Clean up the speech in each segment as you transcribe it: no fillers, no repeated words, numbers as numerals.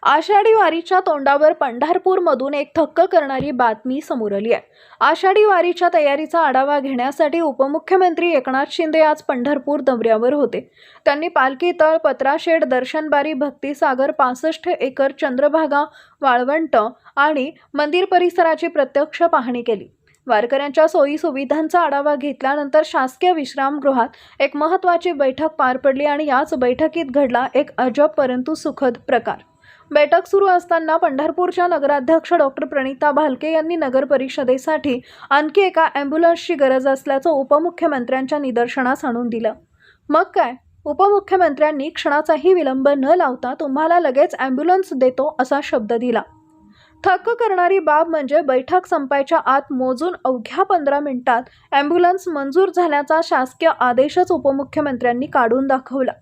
आषाढी वारीच्या तोंडावर पंढरपूरमधून एक थक्क करणारी बातमी समोर आली आहे। आषाढी वारीच्या तयारीचा आढावा घेण्यासाठी उपमुख्यमंत्री एकनाथ शिंदे आज पंढरपूर दौऱ्यावर होते। त्यांनी पालखी तळ, पत्राशेड, दर्शनबारी, भक्तिसागर, 65 एकर चंद्रभागा, वाळवंट आणि मंदिर परिसराची प्रत्यक्ष पाहणी केली। वारकऱ्यांच्या सोयी सुविधांचा आढावा घेतल्यानंतर शासकीय विश्रामगृहात एक महत्त्वाची बैठक पार पडली आणि याच बैठकीत घडला एक अजब परंतु सुखद प्रकार। बैठक सुरू असताना पंढरपूरच्या नगराध्यक्ष डॉक्टर प्रणिता भालके यांनी नगर परिषदेसाठी आणखी एका ॲम्ब्युलन्सची गरज असल्याचं उपमुख्यमंत्र्यांच्या निदर्शनास आणून दिलं। मग काय, उपमुख्यमंत्र्यांनी क्षणाचाही विलंब न लावता तुम्हाला लगेच ॲम्ब्युलन्स देतो असा शब्द दिला। थक्क करणारी बाब म्हणजे बैठक संपायच्या आत मोजून अवघ्या 15 मिनिटात ॲम्ब्युलन्स मंजूर झाल्याचा शासकीय आदेशच उपमुख्यमंत्र्यांनी काढून दाखवला।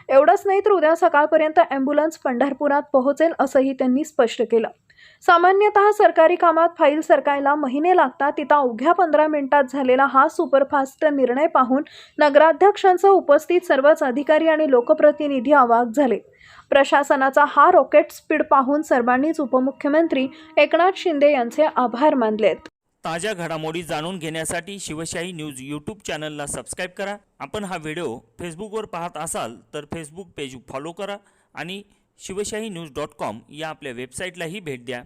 एवढंच नाही तर उद्या सकाळपर्यंत ॲम्ब्युलन्स पंढरपुरात पोहोचेल असंही त्यांनी स्पष्ट केलं। सामान्यतः सरकारी कामात फाईल सरकायला महिने लागतात, तिथं अवघ्या 15 मिनिटात झालेला हा सुपरफास्ट निर्णय पाहून नगराध्यक्षांसह उपस्थित सर्वच अधिकारी आणि लोकप्रतिनिधी अवाक झाले। प्रशासनाचा हा रॉकेट स्पीड पाहून सर्वांनीच उपमुख्यमंत्री एकनाथ शिंदे यांचे आभार मानलेत। ताज्या घडामोडी जाणून घेण्यासाठी शिवशाही न्यूज यूट्यूब चॅनलला सबस्क्राईब करा। आपण हा व्हिडिओ फेसबुकवर पाहत असाल तर फेसबुक पेज फॉलो करा आणि शिवशाही न्यूज.com या आपल्या वेबसाईटलाही भेट द्या।